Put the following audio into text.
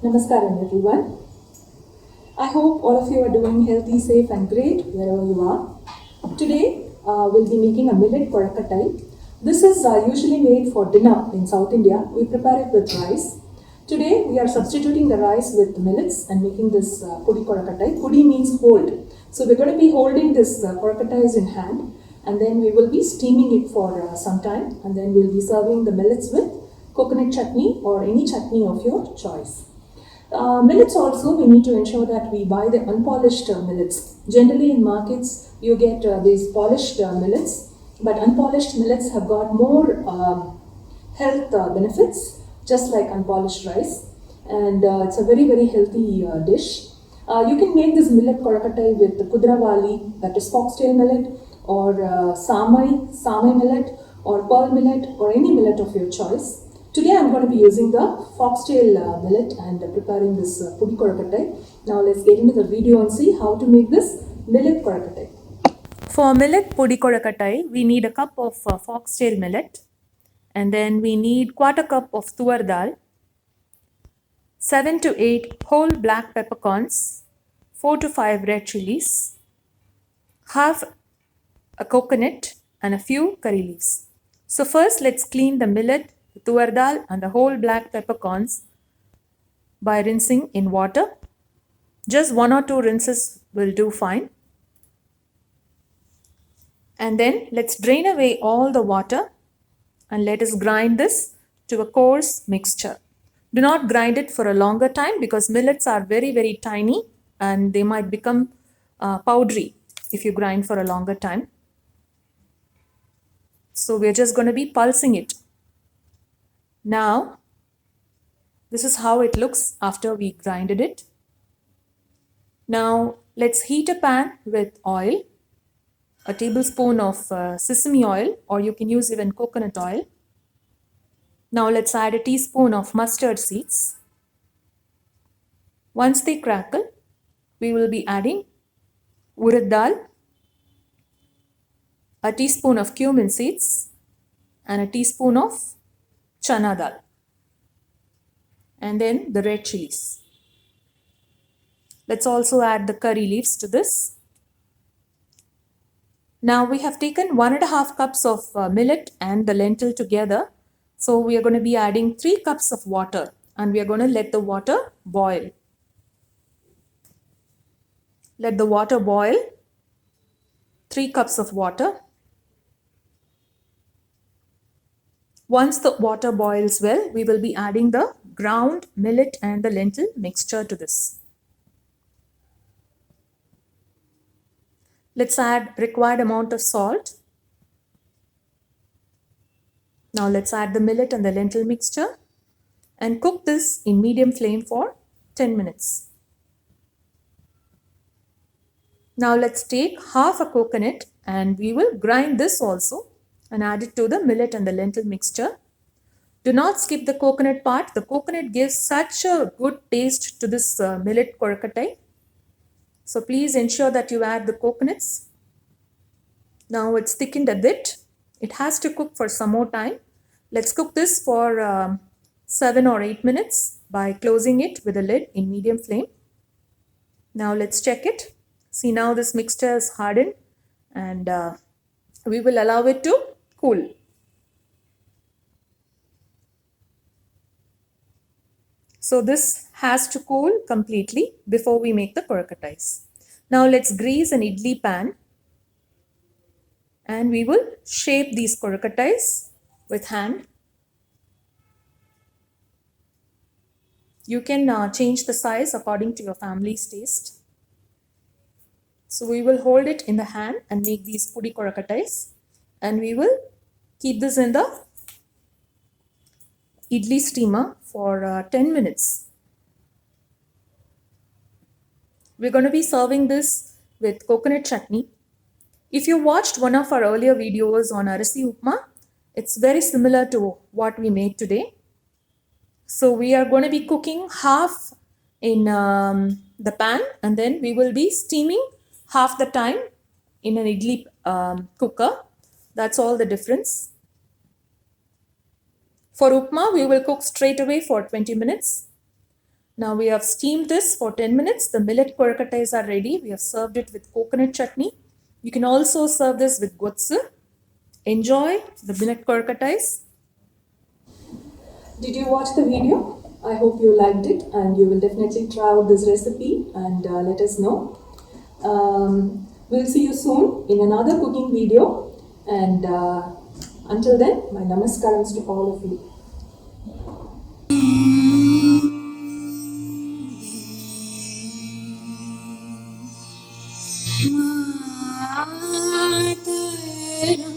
Namaskaram everyone. I hope all of you are doing healthy, safe and great wherever you are. Today we'll be making a millet korakattai. This is usually made for dinner in South India. We prepare it with rice. Today we are substituting the rice with millets and making this pudi korakattai. Pudi means hold. So we're going to be holding this korakattais in hand and then we will be steaming it for some time and then we'll be serving the millets with coconut chutney or any chutney of your choice. Millets also, we need to ensure that we buy the unpolished millets. Generally in markets, you get these polished millets, but unpolished millets have got more health benefits, just like unpolished rice. And it's a very, very healthy dish. You can make this millet korakattai with kudravali, that is foxtail millet, or samai millet, or pearl millet, or any millet of your choice. Today I'm going to be using the foxtail millet and preparing this pudi korakattai. Now let's get into the video and see how to make this millet korakattai. For millet pudi korakattai, we need a cup of foxtail millet, and then we need quarter cup of tuar dal, 7 to 8 whole black peppercorns, 4 to 5 red chilies, half a coconut and a few curry leaves. So first let's clean the millet, the tuar dal and the whole black peppercorns by rinsing in water. Just 1 or 2 rinses will do fine. And then let's drain away all the water and let us grind this to a coarse mixture. Do not grind it for a longer time because millets are very, very tiny and they might become powdery if you grind for a longer time. So we're just going to be pulsing it. Now, this is how it looks after we grinded it. Now, let's heat a pan with oil, a tablespoon of sesame oil, or you can use even coconut oil. Now let's add a teaspoon of mustard seeds. Once they crackle, we will be adding urad dal, a teaspoon of cumin seeds, and a teaspoon of chana dal, and then the red chilies. Let's also add the curry leaves to this. Now we have taken 1.5 cups of millet and the lentil together. So we are going to be adding 3 cups of water and we are going to let the water boil. Let the water boil, 3 cups of water. Once the water boils well, we will be adding the ground millet and the lentil mixture to this. Let's add required amount of salt. Now let's add the millet and the lentil mixture and cook this in medium flame for 10 minutes. Now let's take half a coconut and we will grind this also and add it to the millet and the lentil mixture. Do not skip the coconut part. The coconut gives such a good taste to this millet korakattai. So please ensure that you add the coconuts. Now it's thickened a bit. It has to cook for some more time. Let's cook this for 7 or 8 minutes by closing it with a lid in medium flame. Now let's check it. See, now this mixture is hardened and we will allow it to cool. So this has to cool completely before we make the korakattais. Now let's grease an idli pan and we will shape these korakattais with hand. You can change the size according to your family's taste. So we will hold it in the hand and make these pudi korakattais and we will keep this in the idli steamer for 10 minutes. We're going to be serving this with coconut chutney. If you watched one of our earlier videos on Arasi Upma, it's very similar to what we made today. So we are going to be cooking half in the pan and then we will be steaming half the time in an idli cooker. That's all the difference. For upma, we will cook straight away for 20 minutes. Now we have steamed this for 10 minutes. The millet korakattais are ready. We have served it with coconut chutney. You can also serve this with gotsu. Enjoy the millet korakattais. Did you watch the video? I hope you liked it and you will definitely try out this recipe and let us know. We'll see you soon in another cooking video, and until then, my namaskarams to all of you. Mother